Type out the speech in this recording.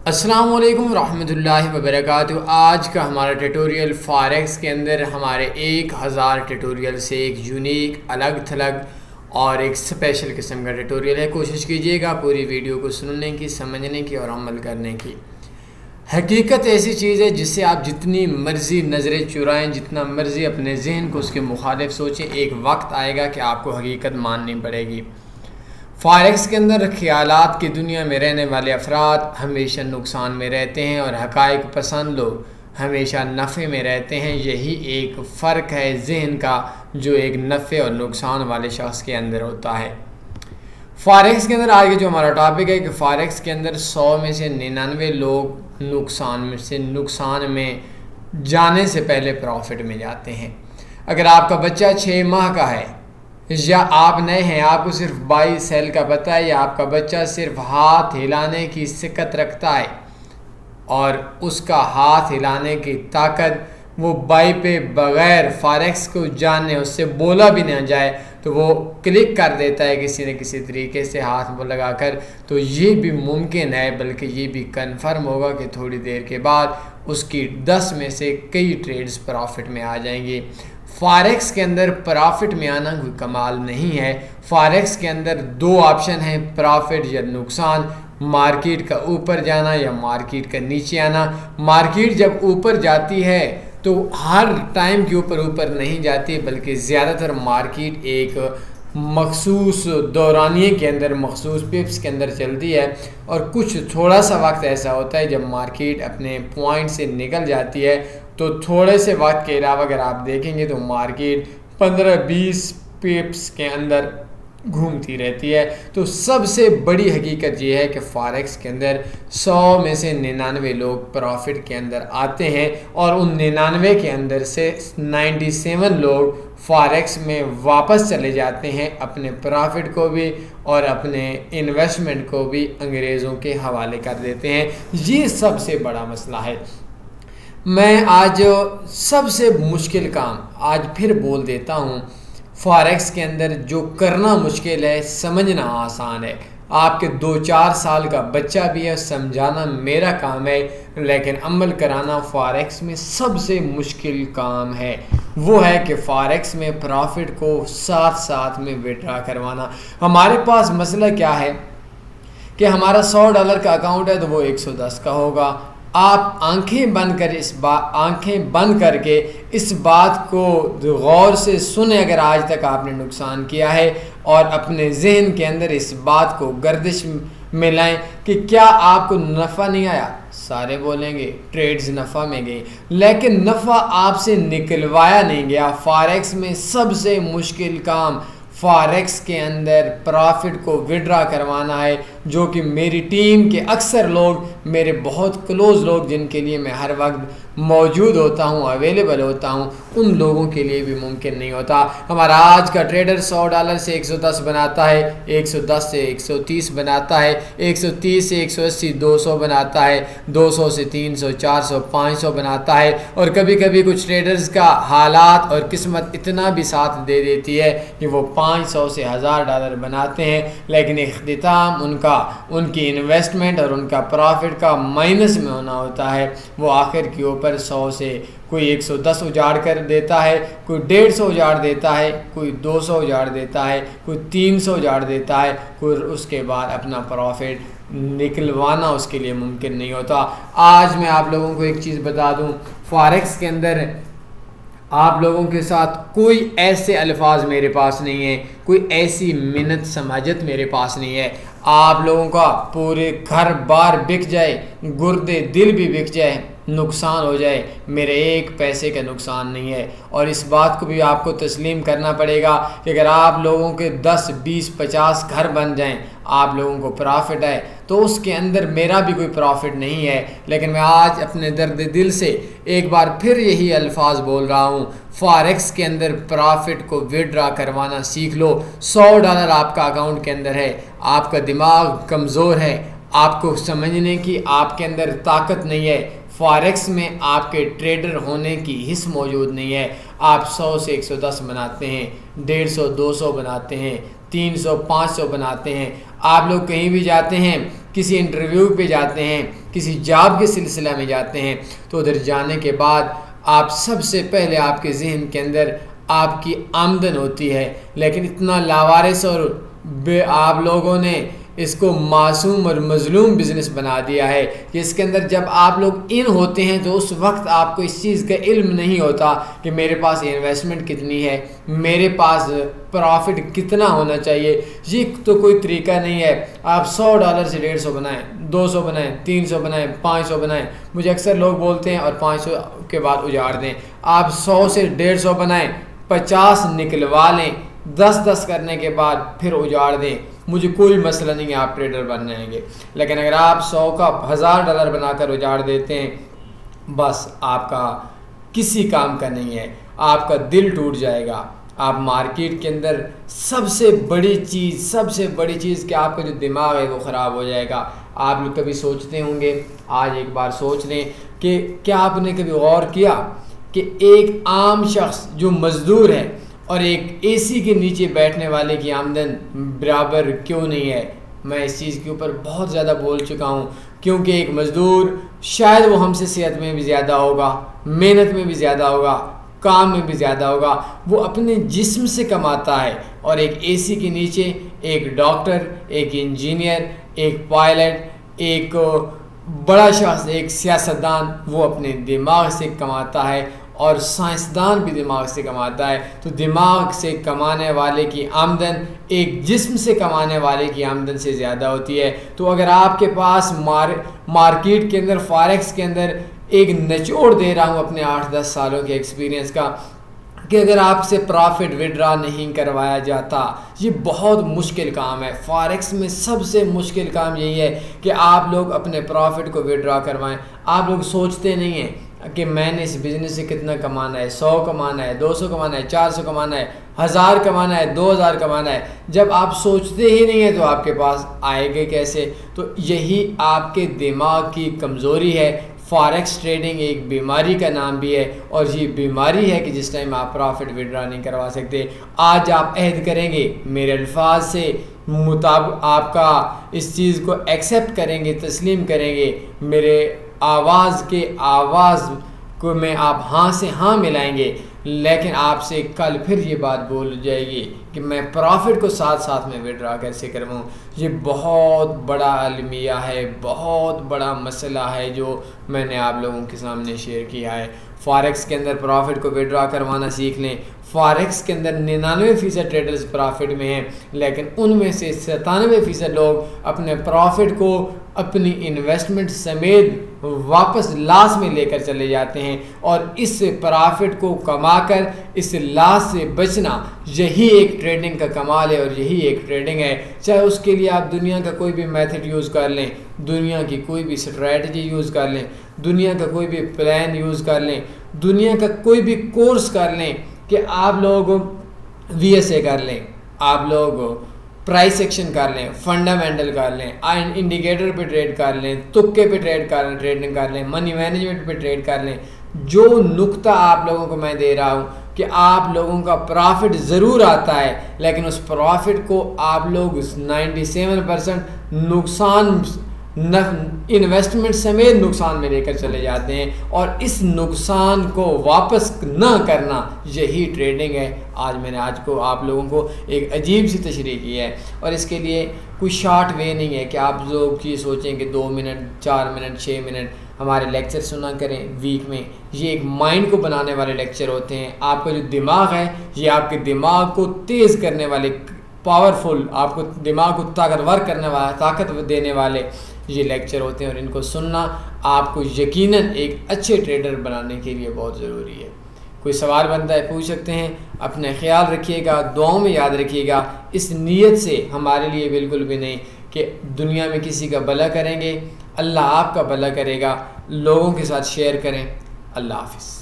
السلام علیکم ورحمۃ اللہ وبرکاتہ۔ آج کا ہمارا ٹیٹوریل فاریکس کے اندر ہمارے 1000 ٹیٹوریل سے ایک یونیک الگ تھلگ اور ایک اسپیشل قسم کا ٹیٹوریل ہے۔ کوشش کیجیے گا پوری ویڈیو کو سننے کی، سمجھنے کی اور عمل کرنے کی۔ حقیقت ایسی چیز ہے جس سے آپ جتنی مرضی نظریں چرائیں، جتنا مرضی اپنے ذہن کو اس کے مخالف سوچیں، ایک وقت آئے گا کہ آپ کو حقیقت ماننی پڑے گی۔ فاریکس کے اندر خیالات کی دنیا میں رہنے والے افراد ہمیشہ نقصان میں رہتے ہیں اور حقائق پسند لوگ ہمیشہ نفع میں رہتے ہیں۔ یہی ایک فرق ہے ذہن کا جو ایک نفع اور نقصان والے شخص کے اندر ہوتا ہے۔ فاریکس کے اندر آگے جو ہمارا ٹاپک ہے کہ فاریکس کے اندر 100 میں سے 99 لوگ نقصان میں جانے سے پہلے پروفٹ میں جاتے ہیں۔ اگر آپ کا بچہ 6 ماہ کا ہے یا آپ نئے ہیں، آپ کو صرف 22 سال کا پتہ ہے، یا آپ کا بچہ صرف ہاتھ ہلانے کی سکت رکھتا ہے اور اس کا ہاتھ ہلانے کی طاقت وہ بائی پہ بغیر فاریکس کو جانے اس سے بولا بھی نہ جائے تو وہ کلک کر دیتا ہے کسی نہ کسی طریقے سے ہاتھ وہ لگا کر، تو یہ بھی ممکن ہے، بلکہ یہ بھی کنفرم ہوگا کہ تھوڑی دیر کے بعد اس کی 10 میں سے کئی ٹریڈز پرافٹ میں آ جائیں گے۔ فاریکس کے اندر پرافٹ میں آنا کوئی کمال نہیں ہے۔ فاریکس کے اندر 2 آپشن ہیں، پرافٹ یا نقصان، مارکیٹ کا اوپر جانا یا مارکیٹ کا نیچے آنا۔ مارکیٹ جب اوپر جاتی ہے تو ہر ٹائم کے اوپر نہیں جاتی، بلکہ زیادہ تر مارکیٹ ایک مخصوص دورانیے کے اندر، مخصوص پپس کے اندر چلتی ہے، اور کچھ تھوڑا سا وقت ایسا ہوتا ہے جب مارکیٹ اپنے پوائنٹ سے نکل جاتی ہے، تو تھوڑے سے وقت کے علاوہ اگر آپ دیکھیں گے تو مارکیٹ 15-20 پپس کے اندر گھومتی رہتی ہے۔ تو سب سے بڑی حقیقت یہ ہے کہ فاریکس کے اندر 100 میں سے 99 لوگ پروفٹ کے اندر آتے ہیں، اور ان 99 کے اندر سے 97 لوگ فاریکس میں واپس چلے جاتے ہیں، اپنے پرافٹ کو بھی اور اپنے انویسٹمنٹ کو بھی انگریزوں کے حوالے کر دیتے ہیں۔ یہ سب سے بڑا مسئلہ ہے۔ میں آج سب سے مشکل کام آج پھر بول دیتا ہوں، فاریکس کے اندر جو کرنا مشکل ہے سمجھنا آسان ہے۔ آپ کے 2-4 سال کا بچہ بھی ہے، سمجھانا میرا کام ہے، لیکن عمل کرانا فاریکس میں سب سے مشکل کام ہے۔ وہ ہے کہ فاریکس میں پرافٹ کو ساتھ میں وڈرا کروانا۔ ہمارے پاس مسئلہ کیا ہے کہ ہمارا $100 کا اکاؤنٹ ہے تو وہ 110 کا ہوگا۔ آپ آنکھیں بند کر کے اس بات کو غور سے سنیں، اگر آج تک آپ نے نقصان کیا ہے، اور اپنے ذہن کے اندر اس بات کو گردش میں لائیں کہ کیا آپ کو نفع نہیں آیا۔ سارے بولیں گے ٹریڈز نفع میں گئی، لیکن نفع آپ سے نکلوایا نہیں گیا۔ فاریکس میں سب سے مشکل کام فاریکس کے اندر پرافٹ کو وڈرا کروانا ہے، جو کہ میری ٹیم کے اکثر لوگ، میرے بہت کلوز لوگ جن کے لیے میں ہر وقت موجود ہوتا ہوں، اویلیبل ہوتا ہوں، ان لوگوں کے لیے بھی ممکن نہیں ہوتا۔ ہمارا آج کا ٹریڈر $100 سے 110 بناتا ہے، 110 سے 130 بناتا ہے، 130 سے 180 200 بناتا ہے، 200 سے 300 400 500 بناتا ہے، اور کبھی کبھی کچھ ٹریڈرز کا حالات اور قسمت اتنا بھی ساتھ دے دیتی ہے کہ وہ $500 سے $1000 بناتے ہیں، لیکن اختتام ان کی انویسٹمنٹ اور ان کا پرافٹ کا مائنس میں ہونا ہوتا ہے۔ وہ آخر کے اوپر 100 سے کوئی 110 اجاڑ کر دیتا ہے، کوئی 150 اجاڑ دیتا ہے، کوئی 200 اجاڑ دیتا ہے، کوئی 300 اجاڑ دیتا ہے، کوئی اس کے بعد اپنا پروفٹ نکلوانا اس کے لیے ممکن نہیں ہوتا۔ آج میں آپ لوگوں کو ایک چیز بتا دوں، فاریکس کے اندر آپ لوگوں کے ساتھ کوئی ایسے الفاظ میرے پاس نہیں ہیں، کوئی ایسی منت سماجت میرے پاس نہیں ہے۔ آپ لوگوں کا پورے گھر بار بک جائے، گردے دل بھی بک جائے، نقصان ہو جائے، میرے 1 پیسے کا نقصان نہیں ہے۔ اور اس بات کو بھی آپ کو تسلیم کرنا پڑے گا کہ اگر آپ لوگوں کے 10 20 50 گھر بن جائیں، آپ لوگوں کو پرافٹ ہے، تو اس کے اندر میرا بھی کوئی پرافٹ نہیں ہے۔ لیکن میں آج اپنے درد دل سے ایک بار پھر یہی الفاظ بول رہا ہوں، فاریکس کے اندر پرافٹ کو وڈرا کروانا سیکھ لو۔ $100 آپ کا اکاؤنٹ کے اندر ہے، آپ کا دماغ کمزور ہے، آپ کو سمجھنے کی آپ کے اندر طاقت نہیں ہے، فاریکس میں آپ کے ٹریڈر ہونے کی حص موجود نہیں ہے۔ آپ 100 سے 110 بناتے ہیں، 150 200 بناتے ہیں، 300 500 بناتے ہیں، آپ لوگ کہیں بھی جاتے ہیں، کسی انٹرویو پہ جاتے ہیں، کسی جاب کے سلسلہ میں جاتے ہیں، تو ادھر جانے کے بعد آپ سب سے پہلے آپ کے ذہن کے اندر آپ کی آمدن ہوتی ہے، لیکن اتنا لاوارث اور آپ لوگوں نے اس کو معصوم اور مظلوم بزنس بنا دیا ہے کہ اس کے اندر جب آپ لوگ ان ہوتے ہیں تو اس وقت آپ کو اس چیز کا علم نہیں ہوتا کہ میرے پاس انویسٹمنٹ کتنی ہے، میرے پاس پروفٹ کتنا ہونا چاہیے۔ یہ تو کوئی طریقہ نہیں ہے آپ $100 سے 150 بنائیں، 200 بنائیں، 300 بنائیں، 500 بنائیں۔ مجھے اکثر لوگ بولتے ہیں اور 500 کے بعد اجاڑ دیں۔ آپ 100 سے 150 بنائیں، 50 نکلوا لیں، 10 کرنے کے بعد پھر اجاڑ دیں، مجھے کوئی مسئلہ نہیں ہے، آپ ٹریڈر بن جائیں گے۔ لیکن اگر آپ 100 کا $1000 بنا کر اجاڑ دیتے ہیں، بس آپ کا کسی کام کا نہیں ہے، آپ کا دل ٹوٹ جائے گا۔ آپ مارکیٹ کے اندر سب سے بڑی چیز کہ آپ کا جو دماغ ہے وہ خراب ہو جائے گا۔ آپ لوگ کبھی سوچتے ہوں گے، آج ایک بار سوچ لیں کہ کیا آپ نے کبھی غور کیا کہ ایک عام شخص جو مزدور ہے اور ایک اے سی کے نیچے بیٹھنے والے کی آمدن برابر کیوں نہیں ہے؟ میں اس چیز کے اوپر بہت زیادہ بول چکا ہوں، کیونکہ ایک مزدور شاید وہ ہم سے صحت میں بھی زیادہ ہوگا، محنت میں بھی زیادہ ہوگا، کام میں بھی زیادہ ہوگا، وہ اپنے جسم سے کماتا ہے، اور ایک اے سی کے نیچے ایک ڈاکٹر، ایک انجینئر، ایک پائلٹ، ایک بڑا شخص، ایک سیاستدان، وہ اپنے دماغ سے کماتا ہے، اور سائنسدان بھی دماغ سے کماتا ہے۔ تو دماغ سے کمانے والے کی آمدن ایک جسم سے کمانے والے کی آمدن سے زیادہ ہوتی ہے۔ تو اگر آپ کے پاس مارکیٹ کے اندر، فارکس کے اندر ایک نچوڑ دے رہا ہوں اپنے 8-10 سالوں کے ایکسپیرینس کا، کہ اگر آپ سے پرافٹ وڈرا نہیں کروایا جاتا، یہ بہت مشکل کام ہے۔ فارکس میں سب سے مشکل کام یہی ہے کہ آپ لوگ اپنے پرافٹ کو وڈرا کروائیں۔ آپ لوگ سوچتے نہیں ہیں کہ میں نے اس بزنس سے کتنا کمانا ہے، 100 کمانا ہے، 200 کمانا ہے، 400 کمانا ہے، 1000 کمانا ہے، 2000 کمانا ہے۔ جب آپ سوچتے ہی نہیں ہیں تو آپ کے پاس آئے گے کیسے؟ تو یہی آپ کے دماغ کی کمزوری ہے۔ فارکس ٹریڈنگ ایک بیماری کا نام بھی ہے، اور یہ بیماری ہے کہ جس ٹائم آپ پرافٹ وڈرا نہیں کروا سکتے۔ آج آپ عہد کریں گے، میرے الفاظ سے مطابق آپ کا اس چیز کو ایکسیپٹ کریں گے، تسلیم کریں گے، میرے آواز کو میں آپ ہاں سے ہاں ملائیں گے، لیکن آپ سے کل پھر یہ بات بول جائے گی کہ میں پرافٹ کو ساتھ میں وڈرا کیسے کرواؤں۔ یہ بہت بڑا المیہ ہے، بہت بڑا مسئلہ ہے جو میں نے آپ لوگوں کے سامنے شیئر کیا ہے۔ فارکس کے اندر پرافٹ کو وڈرا کروانا سیکھ لیں۔ فارکس کے اندر 99% ٹریڈرز پرافٹ میں ہیں، لیکن ان میں سے 97% لوگ اپنے پرافٹ کو اپنی انویسٹمنٹ سمیت واپس لاس میں لے کر چلے جاتے ہیں، اور اس پرافٹ کو کما کر اس لاس سے بچنا، یہی ایک ٹریڈنگ کا کمال ہے، اور یہی ایک ٹریڈنگ ہے۔ چاہے اس کے لیے آپ دنیا کا کوئی بھی میتھڈ یوز کر لیں، دنیا کی کوئی بھی اسٹریٹجی یوز کر لیں، دنیا کا کوئی بھی پلان یوز کر لیں، دنیا کا کوئی بھی کورس کر لیں، کہ آپ لوگ VSA کر لیں، آپ لوگ پرائس ایکشن کر لیں، فنڈامنٹل کر لیں، انڈیکیٹر پہ ٹریڈ کر لیں، تکے پہ ٹریڈنگ کر لیں، منی مینجمنٹ پہ ٹریڈ کر لیں، جو نقطہ آپ لوگوں کو میں دے رہا ہوں کہ آپ لوگوں کا پرافٹ ضرور آتا ہے، لیکن اس پرافٹ کو آپ لوگ 97% نقصان، انویسٹمنٹ سمیت نقصان میں لے کر چلے جاتے ہیں، اور اس نقصان کو واپس نہ کرنا، یہی ٹریڈنگ ہے۔ میں نے آپ لوگوں کو ایک عجیب سی تشریح کی ہے، اور اس کے لیے کوئی شارٹ وے نہیں ہے کہ آپ لوگ یہ سوچیں کہ 2 منٹ، 4 منٹ، 6 منٹ ہمارے لیکچر سنا کریں ویک میں۔ یہ ایک مائنڈ کو بنانے والے لیکچر ہوتے ہیں۔ آپ کا جو دماغ ہے، یہ آپ کے دماغ کو تیز کرنے والے، پاورفل، آپ کو دماغ کو طاقتور کرنے والے، طاقت دینے والے یہ لیکچر ہوتے ہیں، اور ان کو سننا آپ کو یقیناً ایک اچھے ٹریڈر بنانے کے لیے بہت ضروری ہے۔ کوئی سوال بنتا ہے پوچھ سکتے ہیں۔ اپنا خیال رکھیے گا، دعاؤں میں یاد رکھیے گا، اس نیت سے ہمارے لیے بالکل بھی نہیں کہ دنیا میں کسی کا بھلا کریں گے، اللہ آپ کا بھلا کرے گا۔ لوگوں کے ساتھ شیئر کریں۔ اللہ حافظ۔